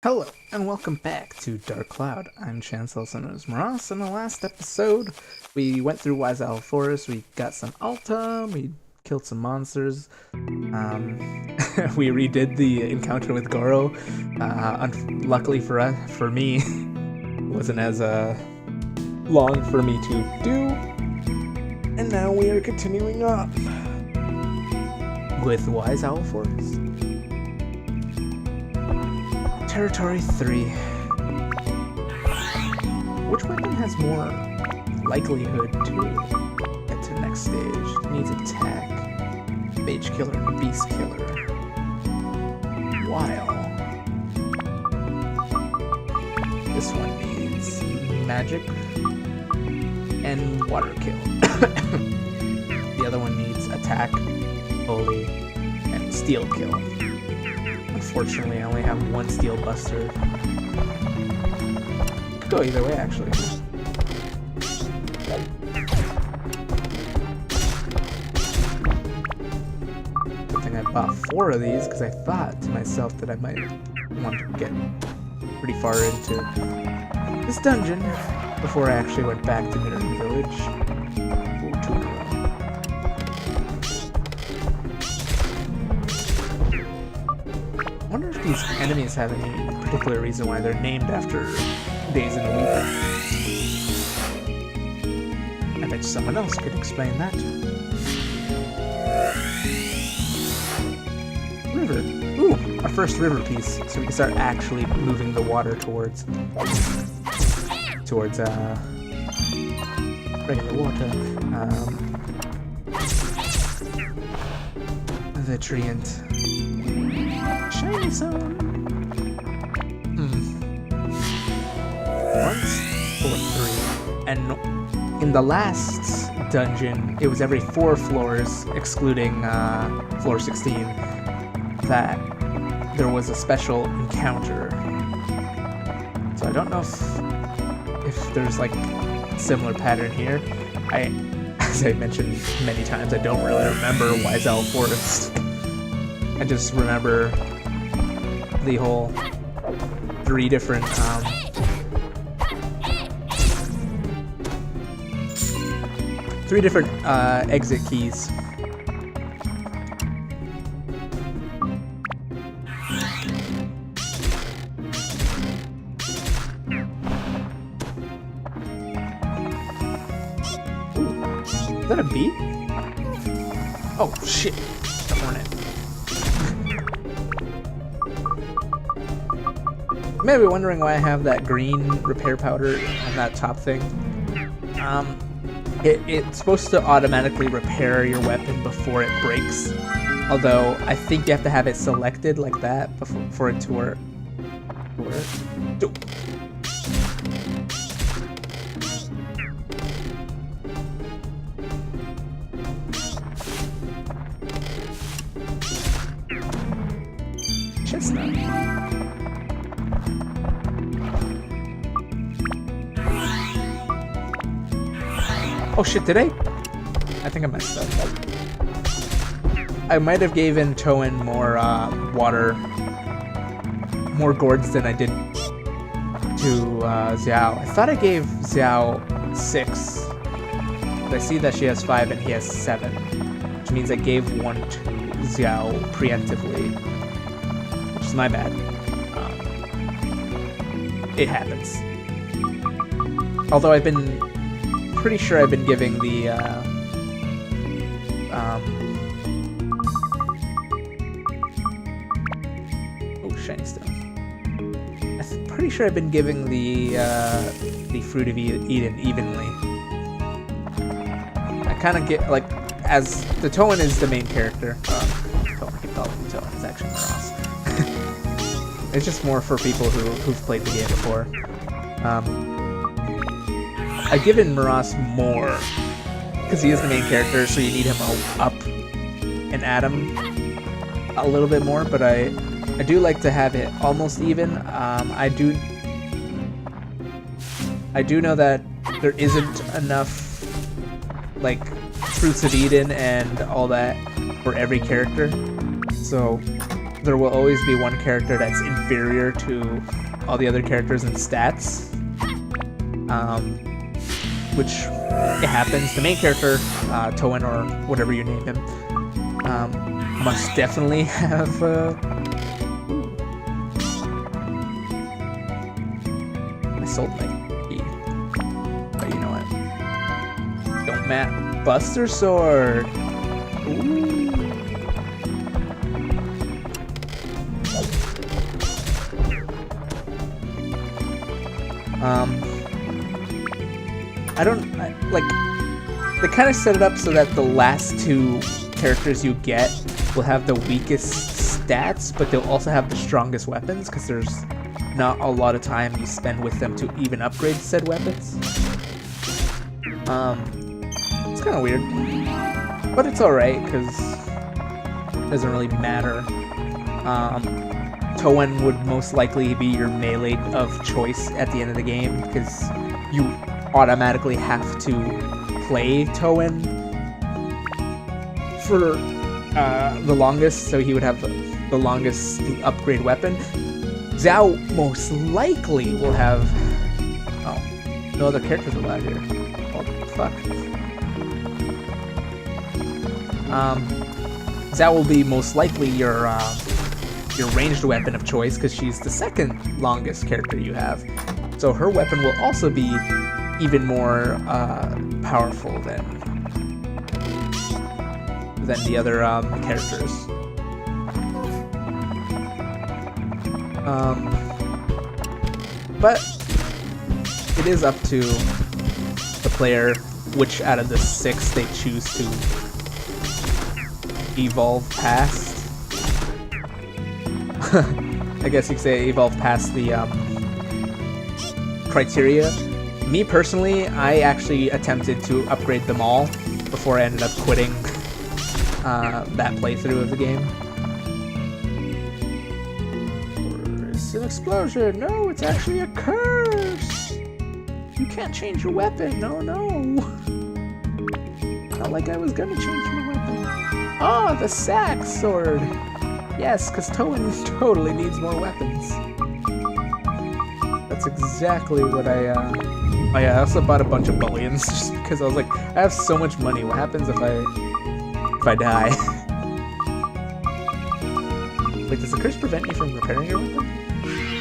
Hello, and welcome back to Dark Cloud. I'm Chancellor Sonos Moras. In the last episode, we went through Alta Forest, we got some Alta, we killed some monsters, we redid the encounter with Goro. Luckily for me, it wasn't as long for me to do. And now we are continuing on with Wise Owl Forest. Territory 3. Which weapon has more likelihood to get to the next stage? It needs attack, mage killer, and beast killer. While this one needs magic and water kill. The other one needs attack, holy, and steel kill. Unfortunately, I only have one steel buster. Could go either way, actually. Good thing I bought 4 of these, because I thought to myself that I might want to get pretty far into this dungeon before I actually went back to Midden Village. Ooh, 2 in a row. I wonder if these enemies have any particular reason why they're named after days in the week. I bet someone else could explain that. River. Ooh, our first river piece, so we can start actually moving the water towards regular water. The treant. Shiny zone. Once or 3. And in the last dungeon, it was every 4 floors, excluding floor 16, that there was a special encounter. So I don't know if there's like a similar pattern here. As I mentioned many times, I don't really remember Wise Owl Forest. I just remember the whole 3 different exit keys. Ooh, is that a bee? Oh shit, the hornet. You may be wondering why I have that green repair powder on that top thing. It's supposed to automatically repair your weapon before it breaks. Although, I think you have to have it selected like that for it to work. Chestnut. Oh shit, did I? I think I messed up. I might have given Toan more water, more gourds than I did to Xiao. I thought I gave Xiao 6, but I see that she has 5 and he has 7, which means I gave 1 to Xiao preemptively, which is my bad. It happens. Although I've been pretty sure I've been giving the shiny stone. I'm pretty sure I've been giving the fruit of Eden evenly. I kind of get like, as the Toan is the main character. Toan, I keep calling him Toan. It's actually Moras. It's just more for people who've played the game before. I've given Moras more because he is the main character, so you need him up and at him a little bit more. But I do like to have it almost even. I do know that there isn't enough like fruits of Eden and all that for every character, so there will always be one character that's inferior to all the other characters in stats. Which it happens. The main character, Toen or whatever you name him, must definitely have. I sold my key, but you know what? Don't Matt Buster Sword. Ooh. They kind of set it up so that the last two characters you get will have the weakest stats, but they'll also have the strongest weapons, because there's not a lot of time you spend with them to even upgrade said weapons. It's kind of weird, but it's alright, because it doesn't really matter. Toen would most likely be your melee of choice at the end of the game, because you automatically have to play Toen for the longest, so he would have the longest upgrade weapon. Xiao most likely will have... Oh, no other characters allowed here. Oh, fuck. Xiao will be most likely your ranged weapon of choice, because she's the second longest character you have. So her weapon will also be even more powerful than the other characters. But it is up to the player which out of the 6 they choose to evolve past. I guess you could say evolve past the criteria. Me personally, I actually attempted to upgrade them all before I ended up quitting that playthrough of the game. It's an explosion! No, it's actually a curse! You can't change your weapon! No, no! Not like I was gonna change my weapon. Oh, the sack sword! Yes, because Toen totally needs more weapons. That's exactly what I, Oh yeah, I also bought a bunch of bullions just because I was like, I have so much money. What happens if I die? Wait, does the curse prevent you from repairing your weapon?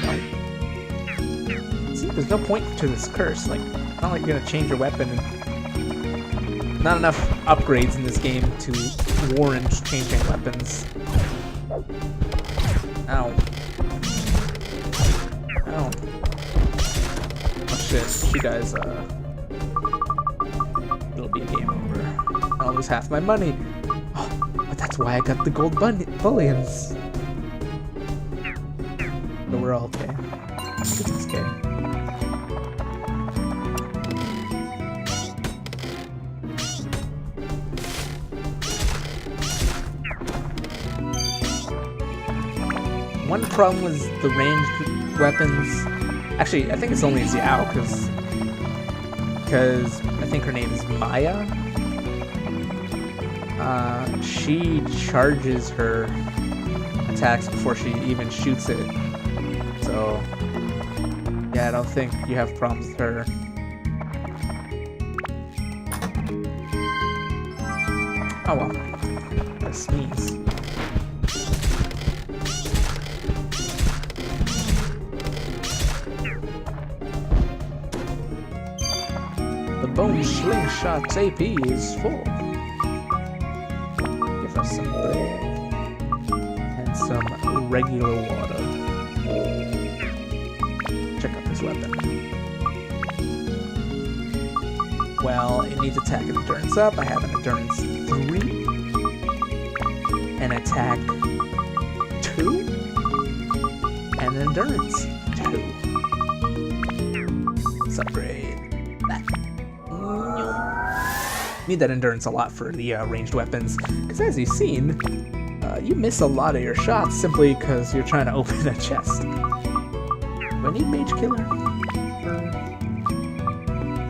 No. See, there's no point to this curse. Like, it's not like you're gonna change your weapon. And not enough upgrades in this game to warrant changing weapons. Ow. Ow. Oh shit, she dies, it'll be a game over. I'll lose half my money. Oh, but that's why I got the gold bullions. But we're all okay. It's okay. One problem was the ranged weapons. Actually, I think it's only Xiao, because I think her name is Maya. She charges her attacks before she even shoots it. So, yeah, I don't think you have problems with her. Oh well. I sneeze. The bone slingshot's AP is full. Give us some bread and some regular water. Check out this weapon. Well, it needs attack and endurance up. I have an endurance 3, an attack 2, and an endurance 2. Let's upgrade that. Need that endurance a lot for the ranged weapons, because as you've seen, you miss a lot of your shots simply because you're trying to open a chest. Do I need Mage Killer?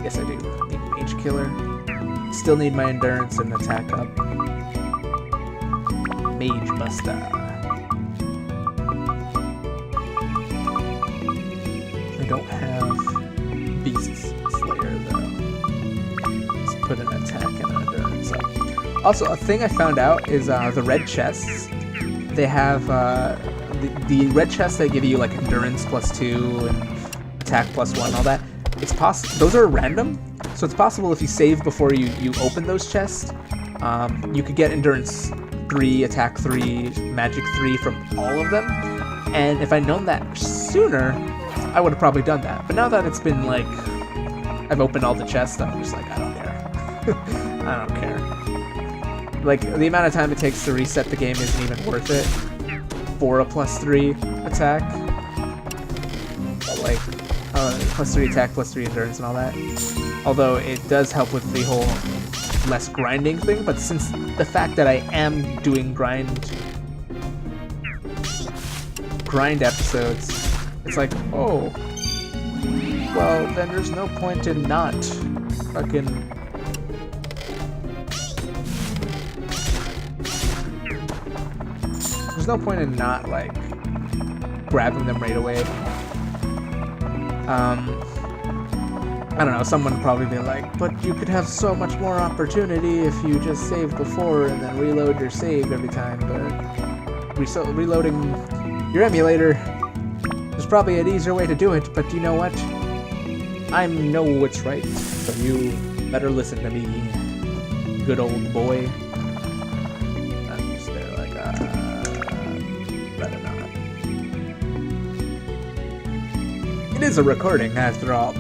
Yes, I do. Need Mage Killer. Still need my endurance and attack up. Mage Buster. I don't have Beast Slayer though. Let's put an attack and an endurance up. Also, a thing I found out is the red chests. They have the red chests that give you like endurance +2 and attack +1 and all that. It's possible those are random, so it's possible if you save before you open those chests, you could get endurance 3, attack 3, magic 3 from all of them. And if I'd known that sooner, I would have probably done that. But now that it's been like I've opened all the chests, I'm just like, I don't care. I don't care. Like, the amount of time it takes to reset the game isn't even worth it for a +3 attack. But like, +3 attack, +3 endurance and all that. Although it does help with the whole less grinding thing, but since the fact that I am doing grind episodes, it's like, oh, well, then there's no point in not fucking... There's no point in not, like, grabbing them right away. I don't know, someone would probably be like, but you could have so much more opportunity if you just save before and then reload your save every time, but reloading your emulator, there's probably an easier way to do it, but you know what? I know what's right, so you better listen to me, good old boy. I'm just there like, rather not. It is a recording, after all.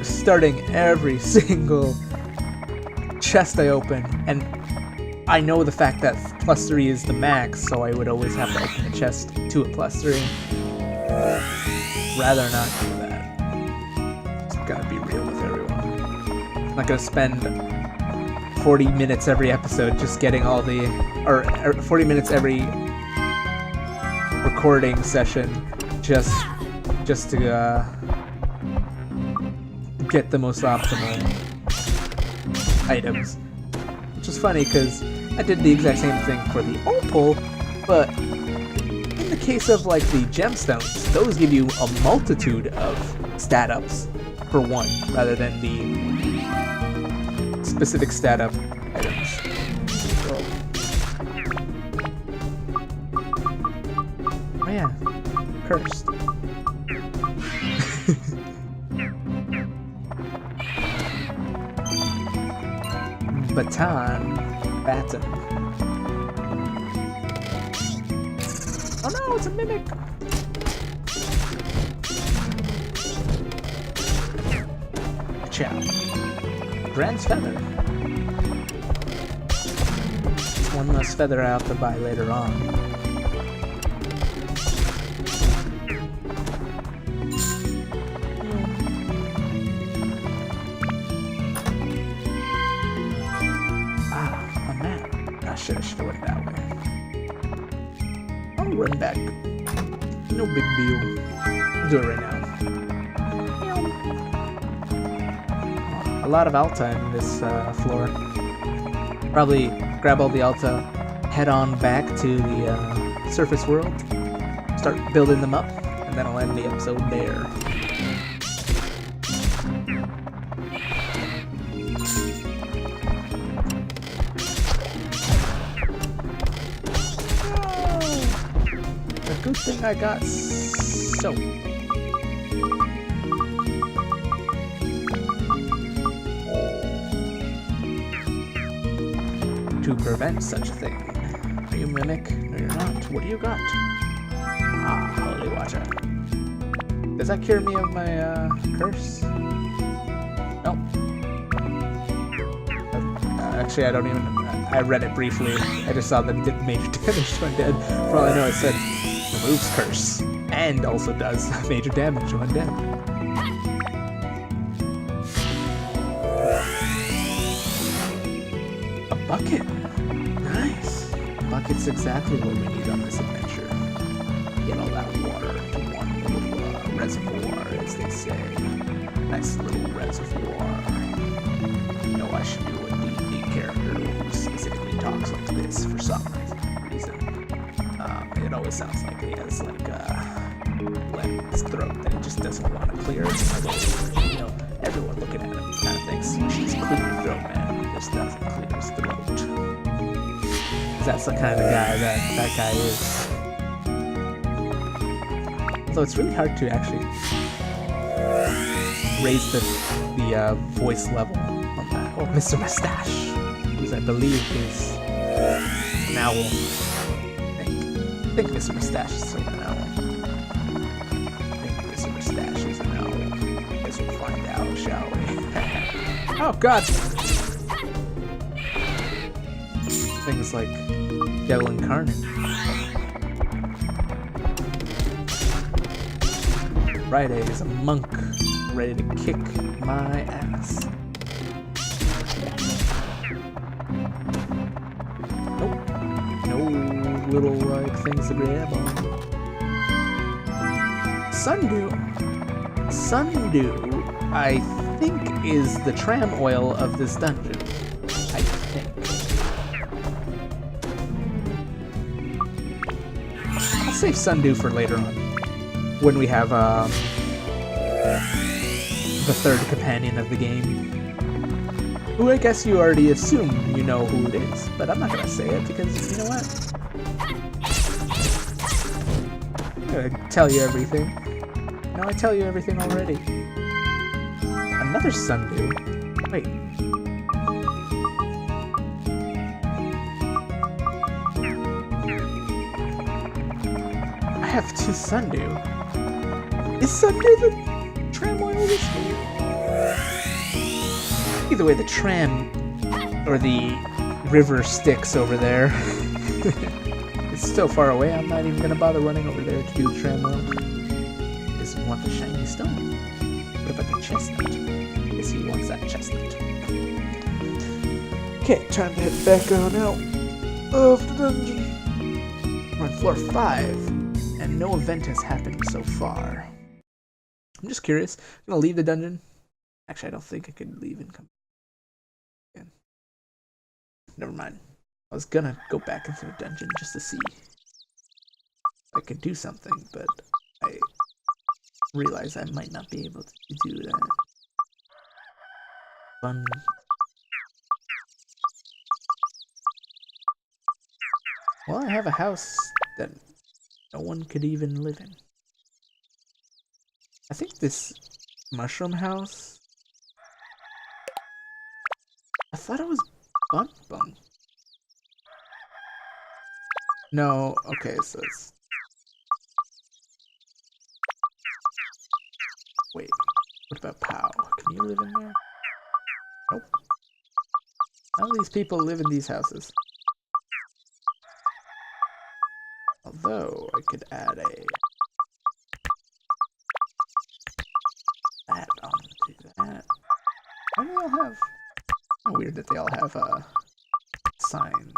Starting every single chest I open, and I know the fact that +3 is the max, so I would always have to open the chest to a +3. Rather not do that. Just gotta be real with everyone. I'm not gonna spend 40 minutes every episode just getting all the, or 40 minutes every recording session just to get the most optimal items. Which is funny because I did the exact same thing for the opal, but in the case of like the gemstones, those give you a multitude of stat ups for one, rather than the specific stat up items. So, oh yeah, cursed. Baton. Oh no, it's a mimic! Chow. Grand's feather. It's one less feather I have to buy later on. I should have went that way. I'll run back. No big deal. I'll do it right now. A lot of Alta in this floor. Probably grab all the Alta, head on back to the surface world, start building them up, and then I'll end the episode there. Good thing I got soap. To prevent such a thing. Are you mimic? No, you're not. What do you got? Ah, holy water. Does that cure me of my curse? Nope. Actually, I don't even. I read it briefly. I just saw that it did major damage to undead. For all I know, it said removes curse and also does major damage to undead. A bucket. Nice. A bucket's exactly what we need on this adventure. Get all that water to one little reservoir, as they say. Nice little reservoir. You know, I should do a D&D character who specifically talks like this for some reason. It always sounds like he has like a his throat that he just doesn't want to clear. You know, everyone looking at him kind of thinks she's clearing her throat, man. This doesn't clear his throat. That's the kind of guy that guy is. Although it's really hard to actually raise the voice level on that. Oh, Mr. Mustache, who's I believe is an owl. I think Mr. Mustache is still an owl. I think Mr. Mustache is an owl. I guess we'll find out, shall we? Oh God! Things like Devil Incarnate. Friday is a monk ready to kick my ass. Nope. No little things to grab on. Sundew. Sundew, I think, is the tram oil of this dungeon. I think. I'll save Sundew for later on, when we have the third companion of the game, who I guess you already assume you know who it is, but I'm not gonna say it because you know what? I'm gonna tell you everything. No, I tell you everything already. Another Sundew. Wait. I have two Sundew. Is Sundew the tram oil this game? Either way, the tram or the river Styx over there. It's still far away. I'm not even gonna bother running over there to do the tram oil. He doesn't want the shiny stone. What about the chestnut? Yes, he wants that chestnut. Okay, time to head back on out of the dungeon. We're on floor 5, and no event has happened so far. I'm just curious. I'm gonna leave the dungeon. Actually, I don't think I could leave and come again. Never mind. I was gonna go back into the dungeon just to see if I could do something, but I realized I might not be able to do that. Fun. Well, I have a house that no one could even live in. I think this mushroom house. I thought it was Bun Bun. No, okay, so it's. Wait, what about Pow? Can you live in there? Nope. None of these people live in these houses. Although, I could add that onto that. Why do they all have... Oh, weird that they all have signs.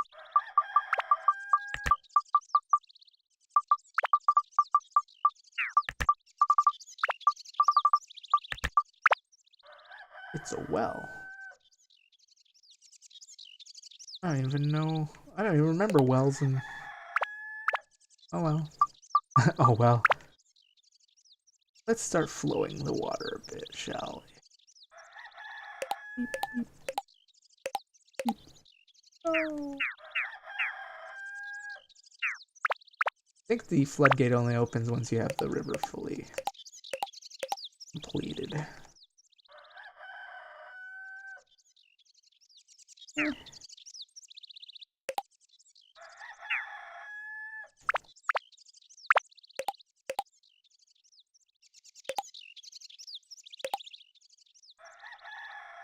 It's a well. I don't even know. I don't even remember wells and... Oh well. Oh well. Let's start flowing the water a bit, shall we? Beep, beep. Beep. Oh. I think the floodgate only opens once you have the river fully completed.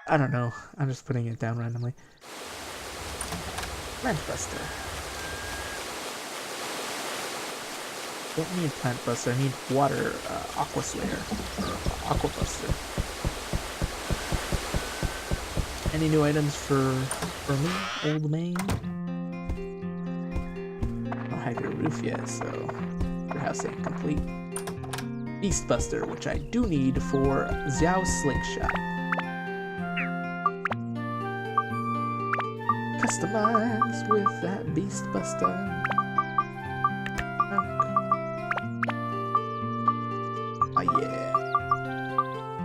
I don't know. I'm just putting it down randomly. Plant Buster. Don't need Plant Buster. I need Water Aqua Slayer or Aqua Buster. Any new items for me, old main? I don't have your roof yet, so your house ain't complete. Beast Buster, which I do need for Xiao's Slingshot. Customized with that Beast Buster. Bye. Yeah.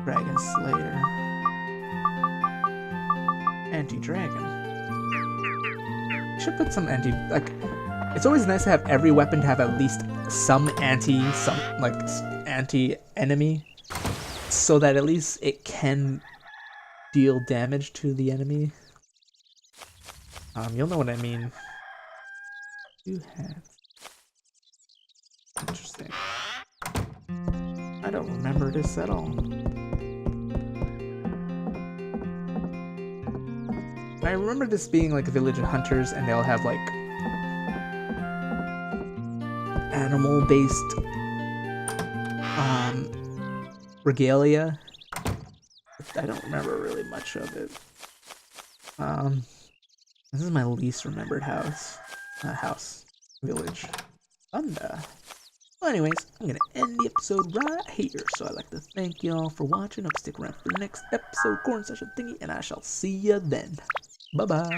Dragon Slayer. Anti-dragon. Should put some like, it's always nice to have every weapon to have at least some anti-enemy, so that at least it can deal damage to the enemy. You'll know what I mean. You have. Interesting. I don't remember this at all. I remember this being like a village of hunters, and they'll have like animal-based regalia. I don't remember really much of it. This is my least remembered village. Thunder. Well, anyways, I'm gonna end the episode right here. So I'd like to thank y'all for watching. Hope you stick around for the next episode, Corn Session Thingy, and I shall see ya then. Bye bye.